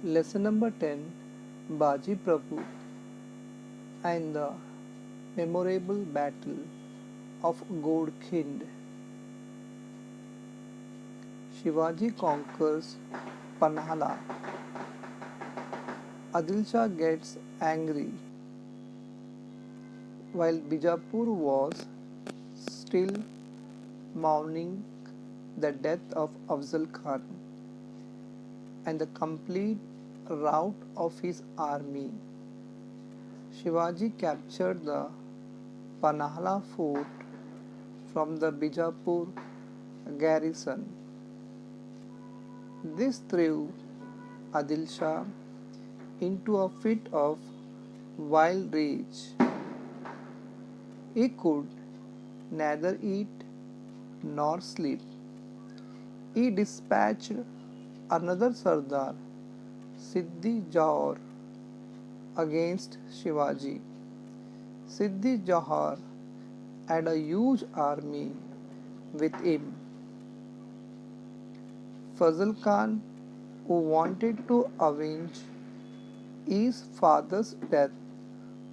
Lesson number 10, Baji Prabhu and the memorable battle of Godkhind. Shivaji conquers Panhala. Adil Shah gets angry while Bijapur was still mourning the death of Afzal Khan and the complete rout of his army. Shivaji captured the Panhala fort from the Bijapur garrison. This threw Adil Shah into a fit of wild rage. He could neither eat nor sleep. He dispatched another Sardar, Siddhi Johar, against Shivaji. Siddhi Johar had a huge army with him. Fazl Khan, who wanted to avenge his father's death,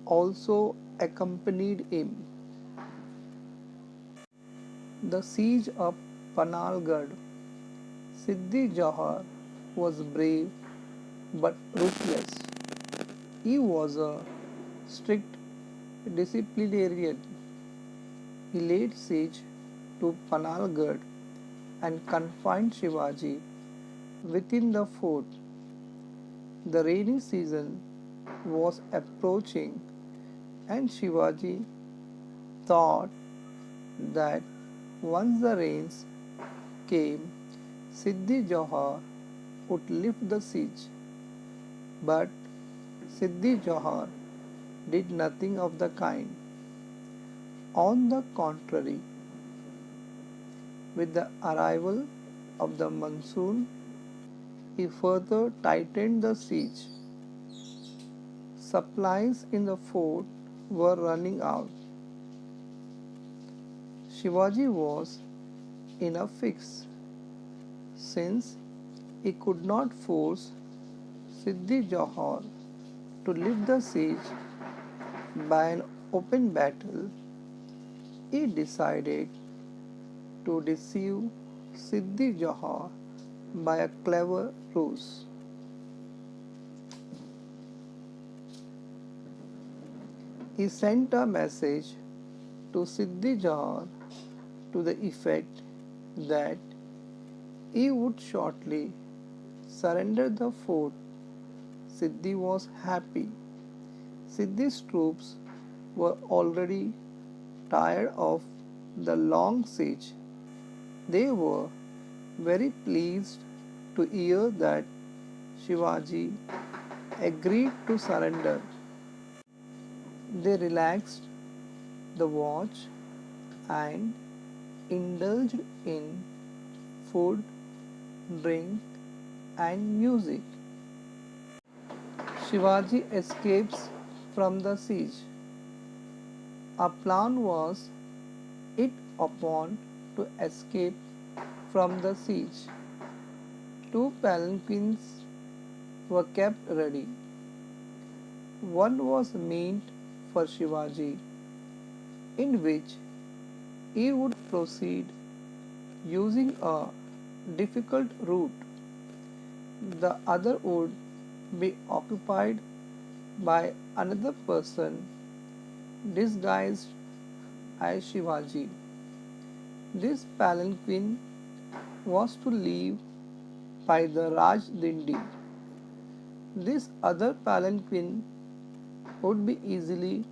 also accompanied him. The siege of Panalgarh. Siddhi Johar was brave but ruthless. He was a strict disciplinarian. He laid siege to Panalgarh and confined Shivaji within the fort. The rainy season was approaching, and Shivaji thought that once the rains came, Siddhi Johar would lift the siege. But Siddhi Johar did nothing of the kind. On the contrary, with the arrival of the monsoon, he further tightened the siege. Supplies in the fort were running out. Shivaji was in a fix, since he could not force Siddhi Johar to lift the siege by an open battle. He decided to deceive Siddhi Johar by a clever ruse. He sent a message to Siddhi Johar to the effect that he would shortly surrender the fort. Siddhi was happy. Siddhi's troops were already tired of the long siege. They were very pleased to hear that Shivaji agreed to surrender. They relaxed the watch and indulged in food, drink, and music. Shivaji escapes from the siege. A plan was hit upon to escape from the siege. Two palanquins were kept ready. One was meant for Shivaji, in which he would proceed using a difficult route. The other would be occupied by another person disguised as Shivaji. This palanquin was to leave by the Raj Dindi. This other palanquin would be easily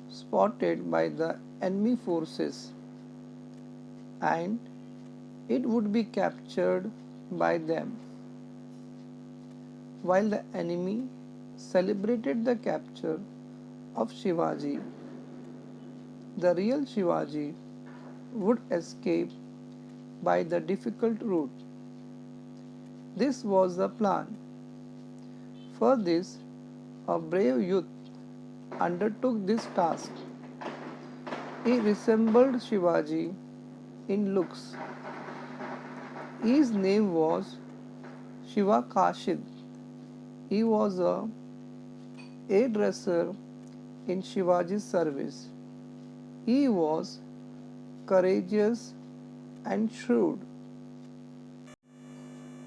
spotted by the enemy forces, and it would be captured by them. While the enemy celebrated the capture of Shivaji, the real Shivaji would escape by the difficult route. This was the plan. For this, a brave youth undertook this task. He resembled Shivaji in looks. His name was Shiva Kashid. He was a hairdresser in Shivaji's service. He was courageous and shrewd.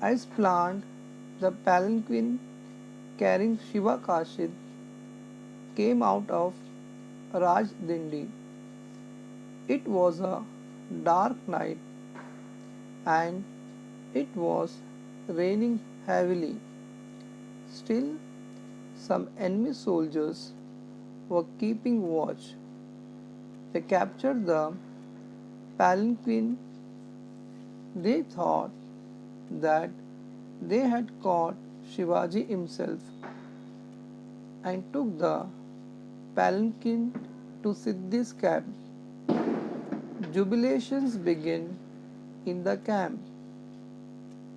As planned, the palanquin carrying Shiva Kashid came out of Rajdindi. It was a dark night and it was raining heavily. Still, some enemy soldiers were keeping watch. They captured the palanquin. They thought that they had caught Shivaji himself and took the palanquin to Siddhi's camp. Jubilations began in the camp.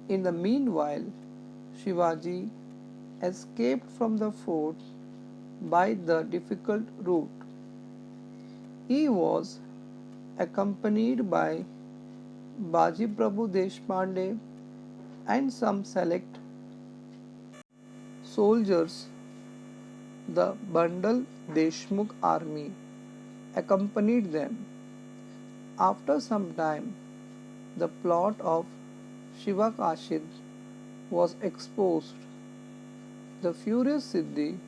In the meanwhile, Shivaji escaped from the fort by the difficult route. He was accompanied by Baji Prabhu Deshpande and some select soldiers. The Bandal Deshmukh army accompanied them. After some time, the plot of Shiva Kashid was exposed. The furious Siddhi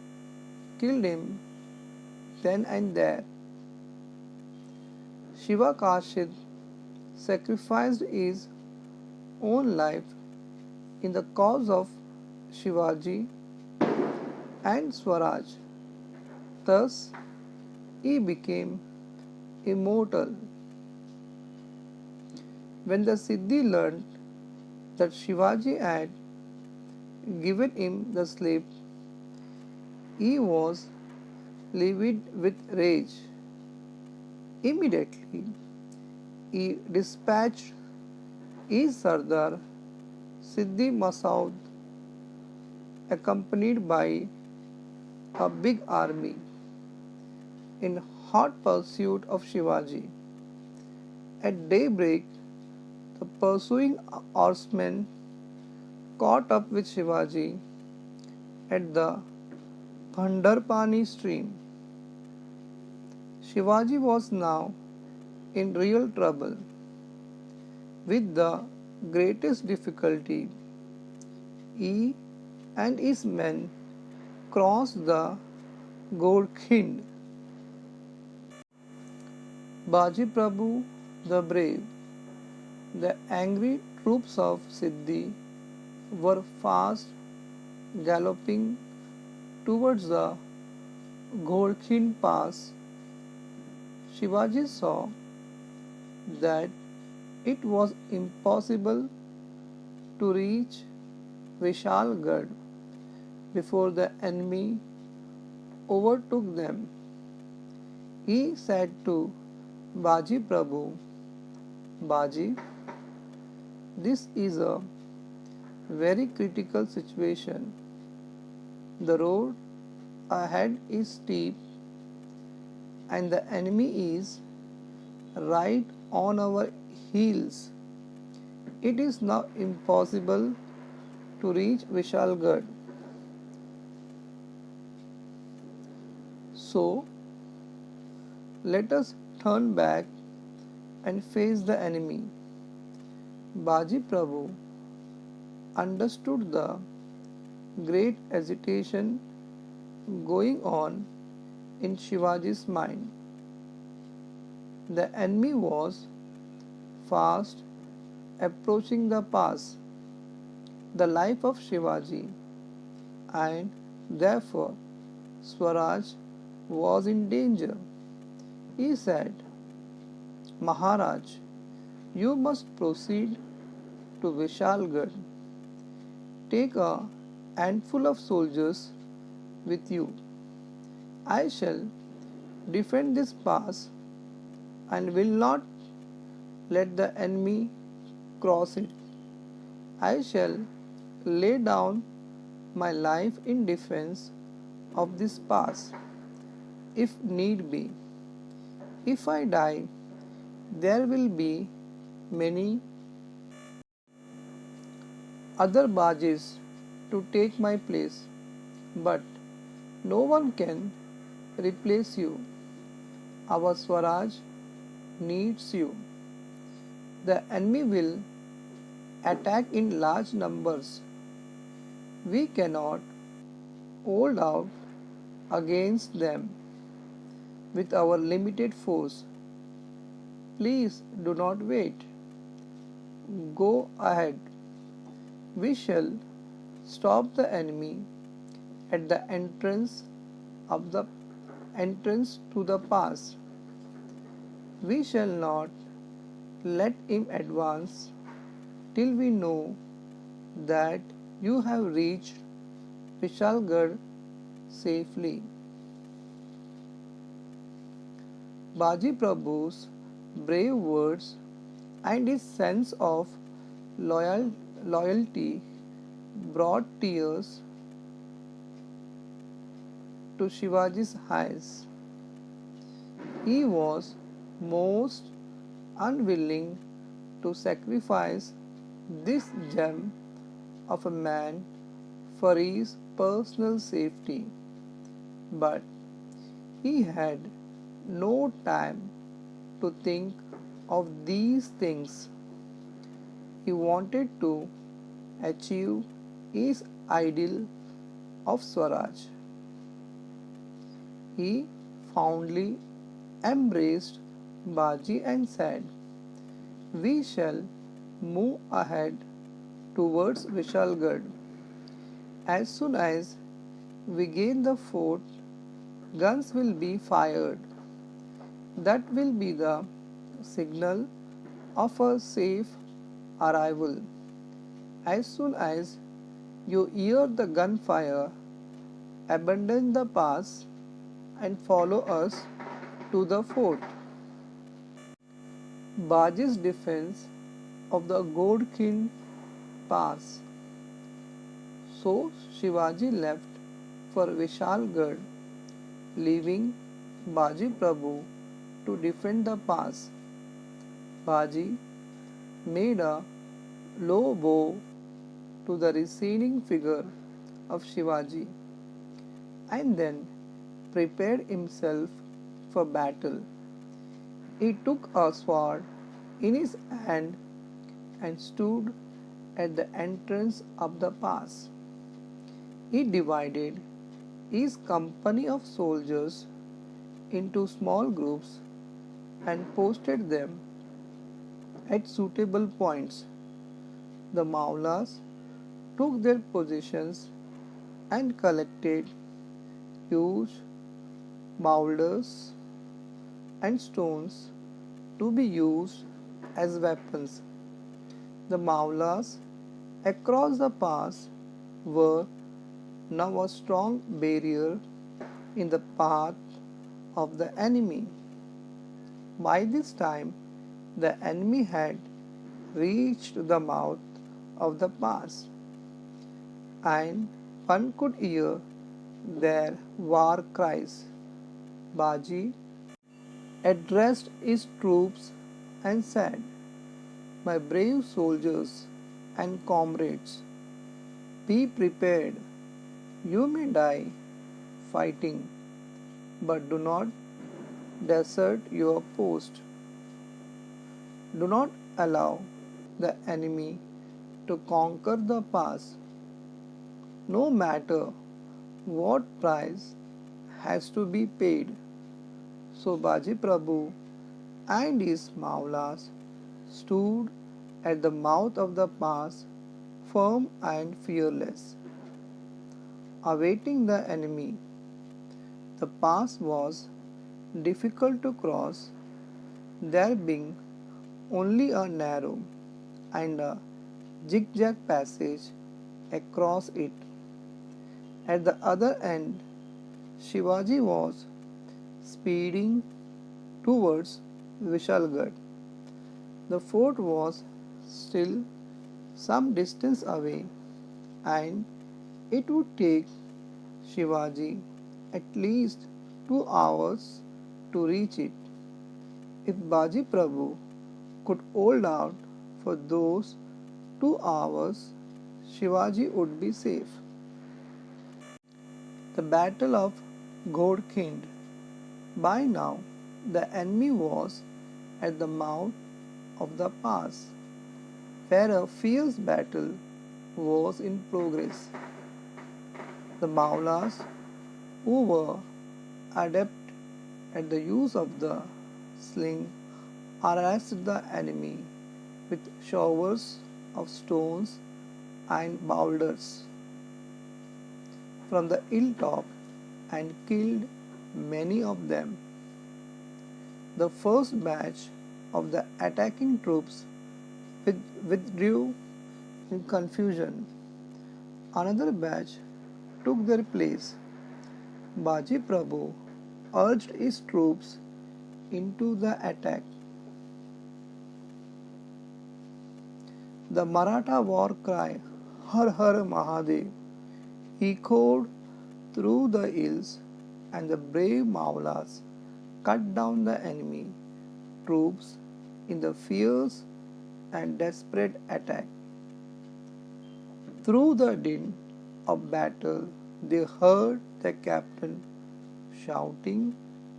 killed him then and there. Shiva Kashid sacrificed his own life in the cause of Shivaji and Swaraj. Thus, he became immortal. When the Siddhi learned that Shivaji had given him the slip, he was livid with rage. Immediately, he dispatched his Sardar Siddhi Masoud accompanied by a big army in hot pursuit of Shivaji. At daybreak, the pursuing horsemen caught up with Shivaji at the Bhandarpani stream. Shivaji was now in real trouble. With the greatest difficulty, he and his men crossed the Gorkhind. Baji Prabhu the Brave, the angry troops of Siddhi were fast galloping towards the Gorkhind pass. Shivaji saw that it was impossible to reach Vishalgarh before the enemy overtook them. He said to Baji Prabhu, Baji, this is a very critical situation. The road ahead is steep and the enemy is right on our heels. It is now impossible to reach Vishalgarh. So, let us turn back and face the enemy. Baji Prabhu understood the great agitation going on in Shivaji's mind. The enemy was fast approaching the pass, the life of Shivaji, and therefore Swaraj was in danger. He said, Maharaj, you must proceed to Vishalgarh. Take a handful of soldiers with you. I shall defend this pass and will not let the enemy cross it. I shall lay down my life in defense of this pass, if need be. If I die, there will be many other Bajis to take my place. but no one can replace you. Our Swaraj needs you. The enemy will attack in large numbers. We cannot hold out against them with our limited force. Please do not wait. Go ahead. We shall stop the enemy at the of the entrance to the pass. We shall not let him advance till we know that you have reached Vishalgarh safely. Baji Prabhu's brave words and his sense of loyalty brought tears to Shivaji's eyes. He was most unwilling to sacrifice this gem of a man for his personal safety, but he had no time to think of these things. He wanted to achieve his ideal of Swaraj. He fondly embraced Baji and said, "We shall move ahead towards Vishalgarh. As soon as we gain the fort, guns will be fired. That will be the signal of a safe arrival. As soon as you hear the gunfire, abandon the pass and follow us to the fort." Baji's defense of the Godkind Pass. So Shivaji left for Vishalgarh, leaving Baji Prabhu to defend the pass. Baji made a low bow to the receding figure of Shivaji and then prepared himself for battle. He took a sword in his hand and stood at the entrance of the pass. He divided his company of soldiers into small groups and posted them at suitable points. The Maulas took their positions and collected huge boulders and stones to be used as weapons. The Maulas across the pass were now a strong barrier in the path of the enemy. By this time, the enemy had reached the mouth of the pass, and one could hear their war cries. Baji addressed his troops and said, "My brave soldiers and comrades, be prepared. You may die fighting, but do not desert your post. Do not allow the enemy to conquer the pass, no matter what price has to be paid." So Baji Prabhu and his Maulas stood at the mouth of the pass, firm and fearless, awaiting the enemy. The pass was difficult to cross, there being only a narrow and a zigzag passage across it. At the other end, Shivaji was speeding towards Vishalgarh. The fort was still some distance away, and it would take Shivaji at least 2 hours to reach it. If Baji Prabhu could hold out for those 2 hours, Shivaji would be safe. The Battle of Ghodkind. By now, the enemy was at the mouth of the pass, where a fierce battle was in progress. The Maulas, who were adept at the use of the sling, harassed the enemy with showers of stones and boulders from the hilltop and killed many of them. The first batch of the attacking troops withdrew in confusion. Another batch took their place. Baji Prabhu urged his troops into the attack. The Maratha war cry Har Har Mahadev echoed through the hills, and the brave Maulas cut down the enemy troops in the fierce and desperate attack. Through the din of battle, they heard their captain shouting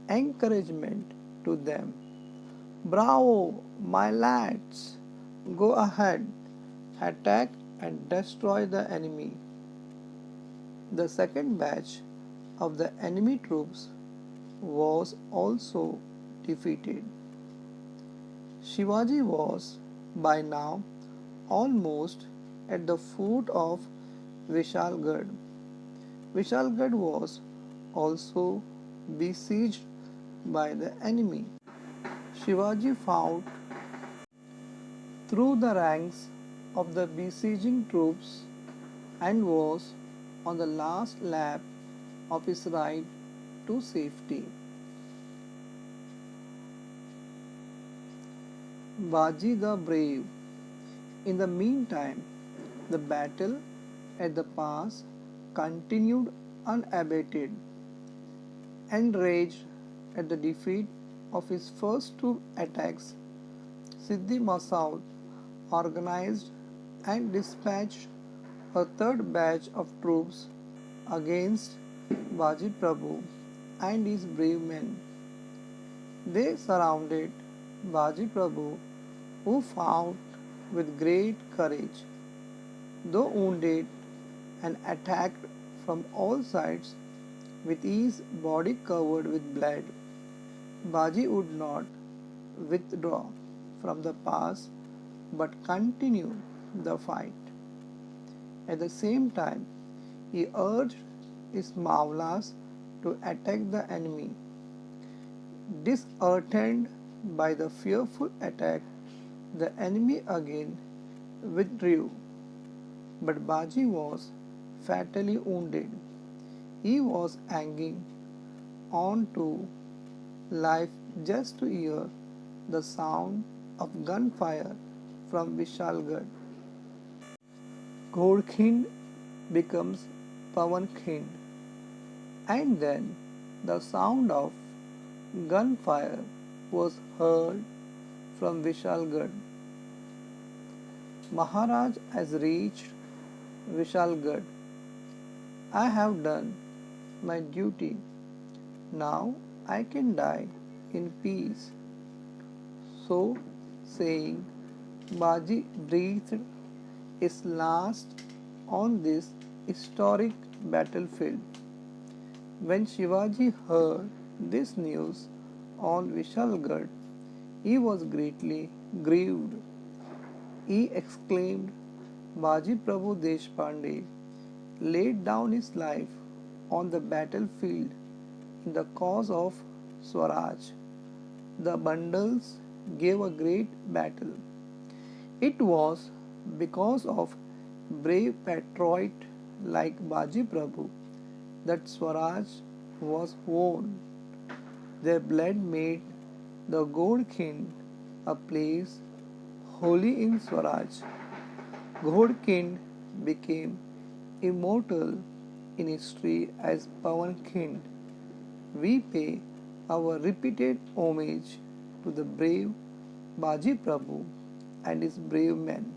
encouragement to them. Bravo, my lads! Go ahead, attack and destroy the enemy. The second batch of the enemy troops was also defeated. Shivaji was by now almost at the foot of Vishalgarh. Vishalgarh was also besieged by the enemy. Shivaji fought through the ranks of the besieging troops and was on the last lap of his ride to safety. Baji the Brave. In the meantime, the battle at the pass continued unabated. Enraged at the defeat of his first two attacks, Siddhi Masood organized and dispatched a third batch of troops against Baji Prabhu and his brave men. They surrounded Baji Prabhu, who fought with great courage. Though wounded and attacked from all sides, with his body covered with blood, Baji would not withdraw from the pass but continued the fight. At the same time, he urged his Maulas to attack the enemy. Disheartened by the fearful attack, the enemy again withdrew, but Baji was fatally wounded. He was hanging on to life just to hear the sound of gunfire from Vishalgarh. Ghodkind becomes Pawankhind, and then the sound of gunfire was heard from Vishalgarh. Maharaj has reached Vishalgarh. I have done my duty. Now I can die in peace. So saying, Baji breathed his last on this historic battlefield. When Shivaji heard this news on Vishalgarh, he was greatly grieved. He exclaimed, Baji Prabhu Deshpande laid down his life on the battlefield in the cause of Swaraj. The bundles gave a great battle. It was because of brave patriot like Baji Prabhu that Swaraj was won. Their blood made the Ghodkind a place holy in Swaraj. Ghodkind became immortal in history as Pawankhind. We pay our repeated homage to the brave Baji Prabhu and his brave men.